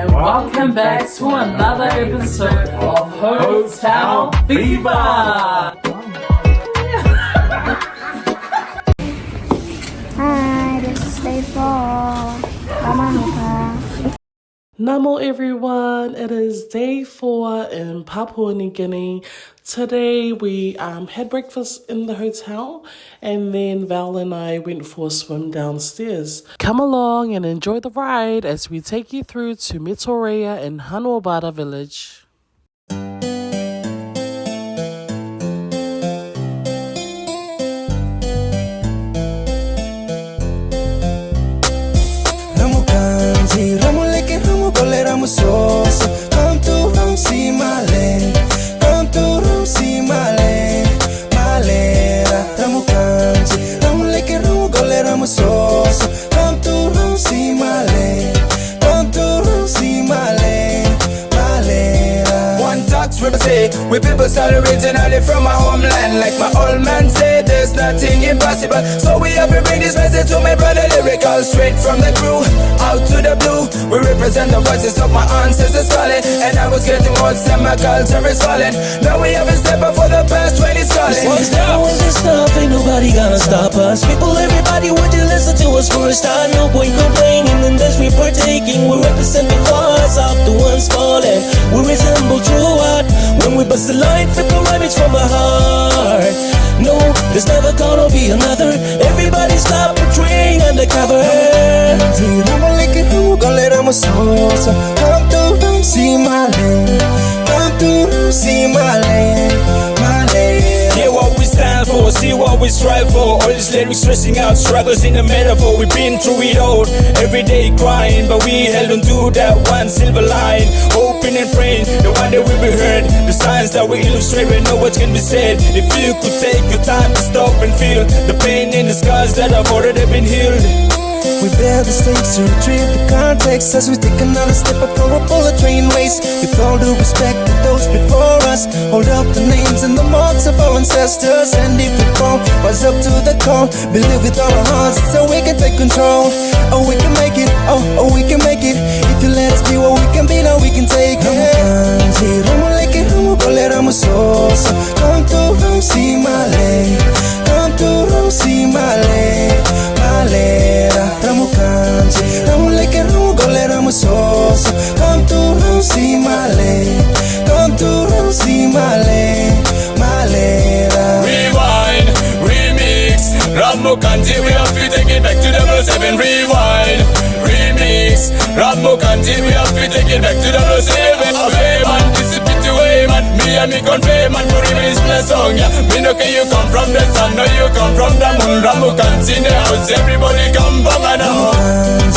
and welcome back to another episode of Hotel Fever. Hi, this is day 4. Bamahuta. Namo everyone, it is day 4 in Papua New Guinea. Today we had breakfast in the hotel and then Val and I went for a swim downstairs. Come along and enjoy the ride as we take you through to Metoreia in Hanuabada village. Come to Ram see my land. Come to Ram see my land. Malera, Ramu Kanji, Ramu Leke, Ramu Gole, Ramu Sosa. Come to Ram see my land. Come to Ram see my land. Malera. One tax represent, we people start originally from my homeland. Like my old man said, there's nothing impossible. So we have to bring this message to my brother lyrical, straight from the crew, out to the blue. We represent the voices of my ancestors calling, and I was getting more and my culture is falling. Now we haven't stepped up for the past 20 calling. Once down, once it's stop, ain't nobody gonna stop us. People, everybody, would you listen to us for a start? No point complaining in this we partaking. We represent the cause of the ones falling. We resemble true art when we bust the line, flip the image from my heart. No, there's never gonna be another. Everybody stop portraying undercover. Come to Ram see my land. Come to Ram see my land. My land. Hear what we stand for, see what we strive for. All these lyrics stressing out struggles in the metaphor. We've been through it all, every day crying, but we held on to that one silver line, hoping and praying the one that will be heard. The signs that we illustrate when no words can be said. If you could take your time to stop and feel the pain in the scars that have already been healed. We bear the stakes to retrieve the context as we take another step up for a bullet train race. With all due respect to those before us, hold up the names and the marks of our ancestors. And if we fall, rise up to the call. Believe with all our hearts so we can take control. Oh, we can make it, oh, we can make it. If you let us be what we can be, now we can take it. Come to Ram see my land. Come to Ram see my land. Malera, Ramu Kanji, Ramu Leke, Ramu Gole, Ramu Sosa. Come to Ram see my land. Come to Ram see my land. Malera. Rewind, remix, Ramu Kanji, we have to take it back to the 7. Rewind, remix, Ramu Kanji, we have to take it back to the 7. Away man, dissipate away man. Me and me convey man, for even is my song, yeah. Me know can you come from the sun, no you come from the moon. Ramu Kanji in the house, everybody come bangana.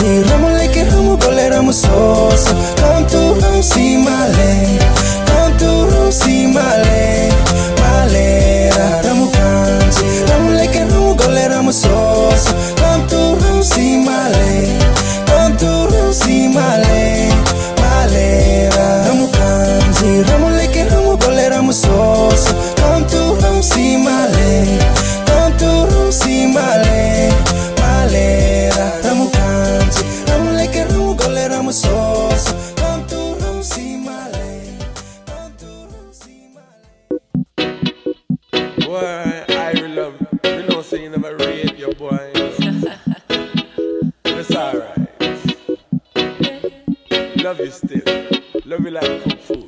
Ramu Leke, Ramu Gole, Ramu Sosa. Come to Ram see my land. Come to Ram see my land. Malera, Ramu Kanji, Ramu Leke, Ramu Gole, Ramu Sosa. Come to Ram see my land. Come to Ram see my land. Malera, Ramu Kanji, Ramu Leke, Ramu Gole, Ramu Sosa. Come to Ram see my land. Come to Ram see my land. Malera, Ramu Kanji, Ramu Leke, Ramu Gole, Ramu Sosa. Come to Ram see my land. Come to Ram see my land. Boy, I love you. You know, say you never rate your boy. It's alright. Love you still. Love you like cook food.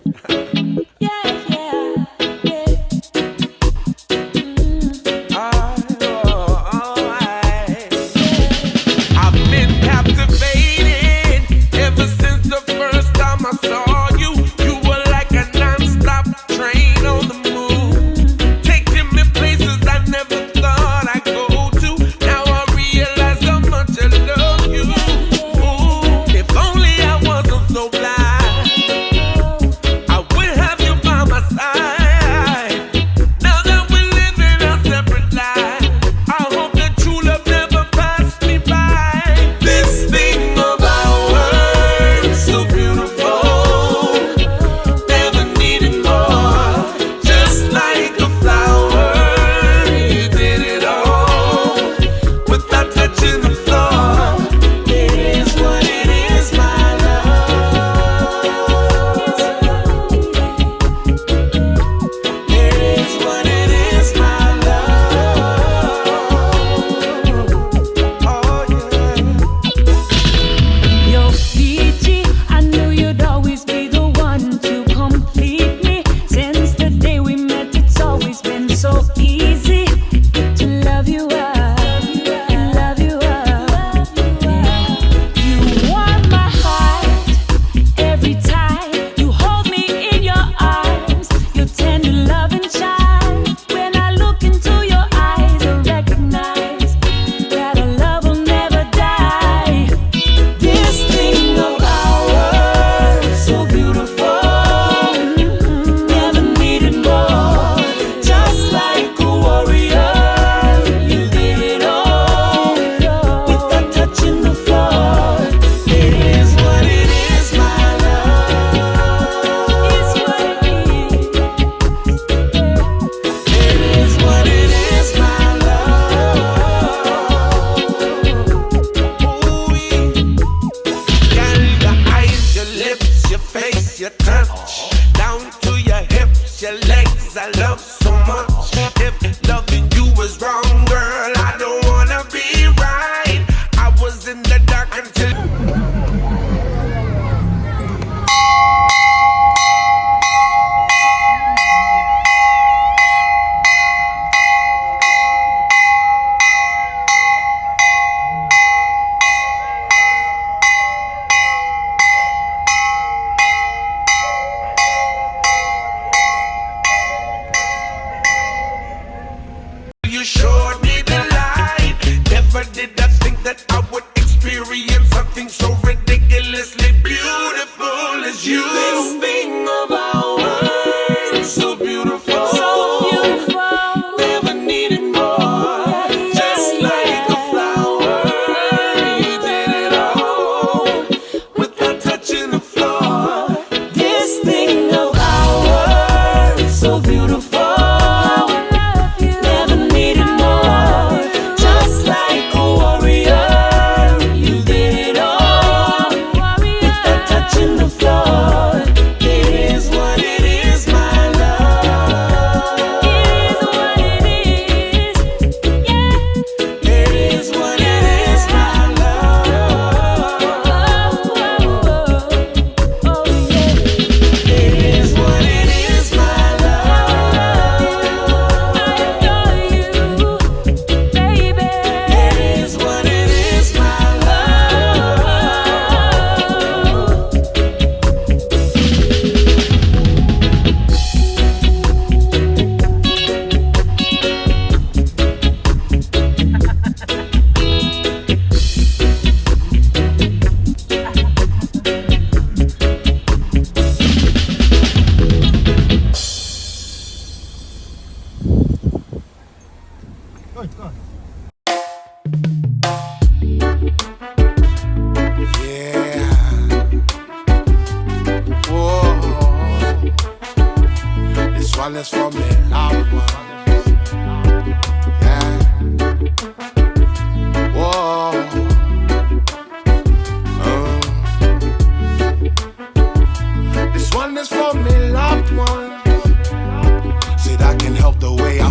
I've been captivated ever since the first time I saw you. You were like a non-stop train on the move, taking me places I never thought I'd go to. Now I realize how much I love you. Ooh, if only I wasn't so blind. You showed me the light. Never did I think that I would experience something so ridiculously beautiful as you. This thing of ours, so beautiful, so beautiful. Never needed more. Just like a flower, you did it all without touching the floor. This thing of ours, so beautiful. One is for me, loved ones. Yeah. Whoa. This one is for me, loved ones. Said I can help the way I.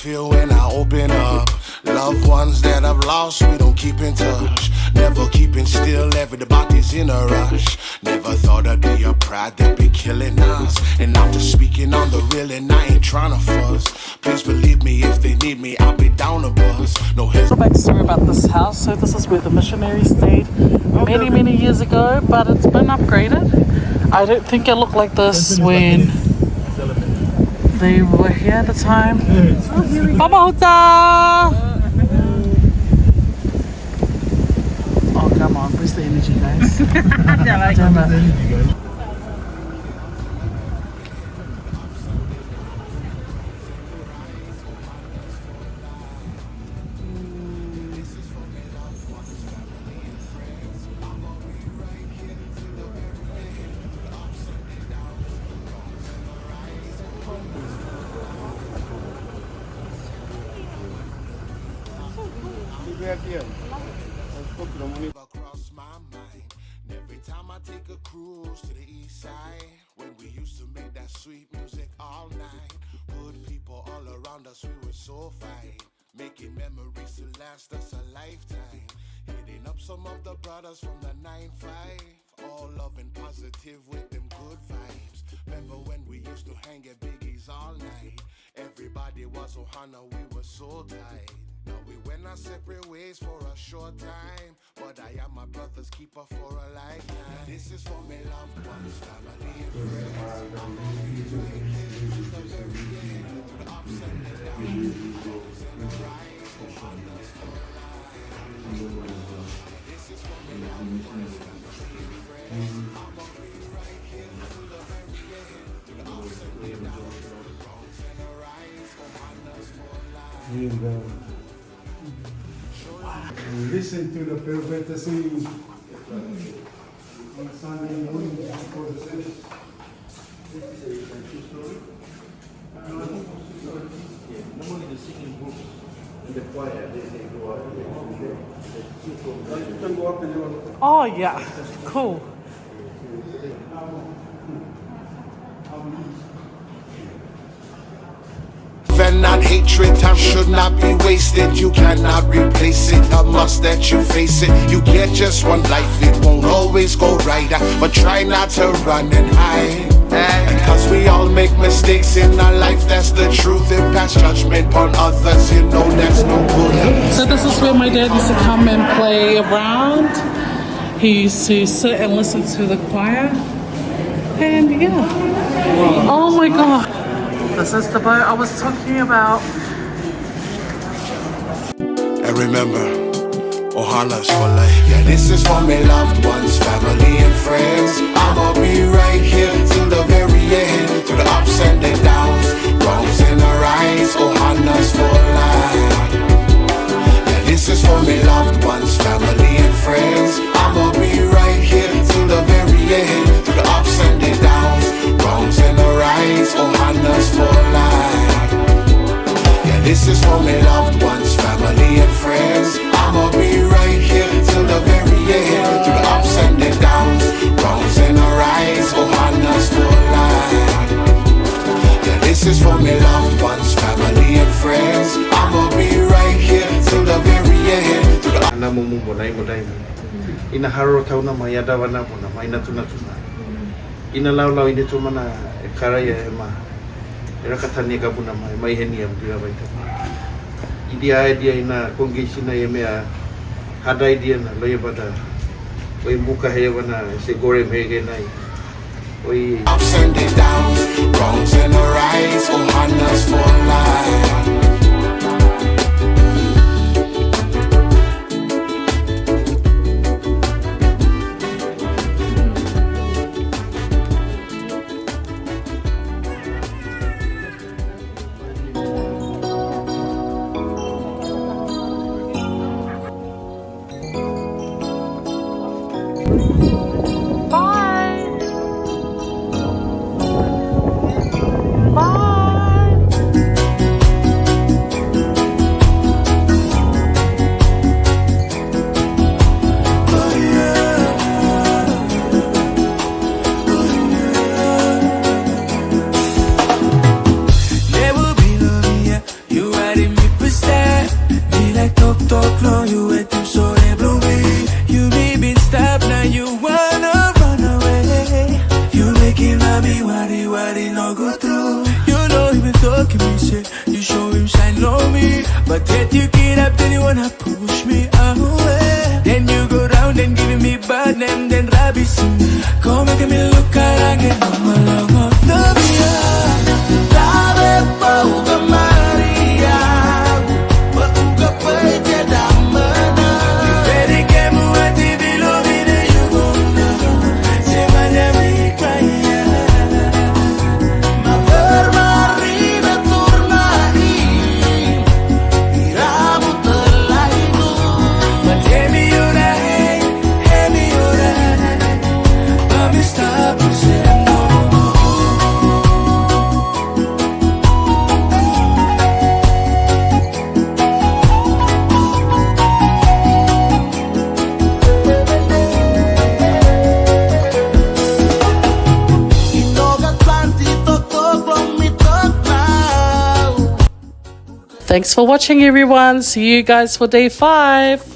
Feel when I open up. Loved ones that I've lost, we don't keep in touch. Never keeping still, everybody's in a rush. Never thought I'd be a pride that be killing us. And I'm just speaking on the real and I ain't trying to fuss. Please believe me, if they need me, I'll be down a bus. No hesitation. Backstory about this house. So this is where the missionaries stayed many years ago, but it's been upgraded. I don't think it looked like this when they were here at the time. Bamahuta! Oh, come on, where's the energy, guys? Damn it. Across my mind. Every time I take a cruise to the east side, when we used to make around us, we were so fine. Making memories to last us a lifetime. Hitting up some of the brothers from the 9-5. All love and positive with them good vibes. Remember when we used to hang at Biggie's all night? Everybody was Ohana, we were so tight. Now we went our separate ways for a short time, but I am my brother's keeper for a lifetime. This is for my loved ones, family and friends. I'm always right here to the very end, through the ups and the downs, lows and the rise, Ohanas for life. This is for my loved ones, family and friends. I'm always right here to the very end, through the ups and the downs, wrongs and the rise, Ohanas for life. Listen to the Perveta sing on Sunday morning before the service. Normally the singing group in the choir, they go up. Oh yeah, cool. And not hatred, time should not be wasted. You cannot replace it, a must that you face it. You get just one life, it won't always go right, but try not to run and hide. Because we all make mistakes in our life, that's the truth. And pass judgment on others, you know that's no good. So this is where my dad used to come and play around. He used to sit and listen to the choir. And yeah. Oh my God. This is the boat I was talking about. And remember, Ohanas for life. Yeah, this is for my loved ones, family and friends. I'ma be right here till the very end, through the ups and the downs, wrongs and the rise, Ohanas for life. Yeah, this is for my loved ones, family and friends. I'ma be right here till the very end, through the ups and the downs, wrongs and the rise, Ohanas for life. Yeah, this is for my loved ones, family and friends. I'ma be right here till the very end, through the ups and the downs, wrongs and the rise, Ohanas for life. Yeah, this is for my loved ones, family and friends. I'ma be right here till the very end, through the ups. Ina haro tau na mai ada wana mo na mai na tuna tuna. Ina lau ini tu mana karaya ma. Era katani ka puna mai heni am dia baita. Dia ina kongisi na yemea hadai dia na loye bada. Oi buka he wana se gore mege nai. Oi ups and the downs, wrongs and the rise, Ohanas for life. But yet you get up, then you wanna push me away. Then you go round and giving me bad name, then rubbish me. Come making me look at again, I'm along on the via. Lave Pauga Maria, but Uga Paja Damana. Very game what if you love me, then you go now. Say my name, cry. My verma riva tornai. Thanks for watching, everyone. See you guys for day 5.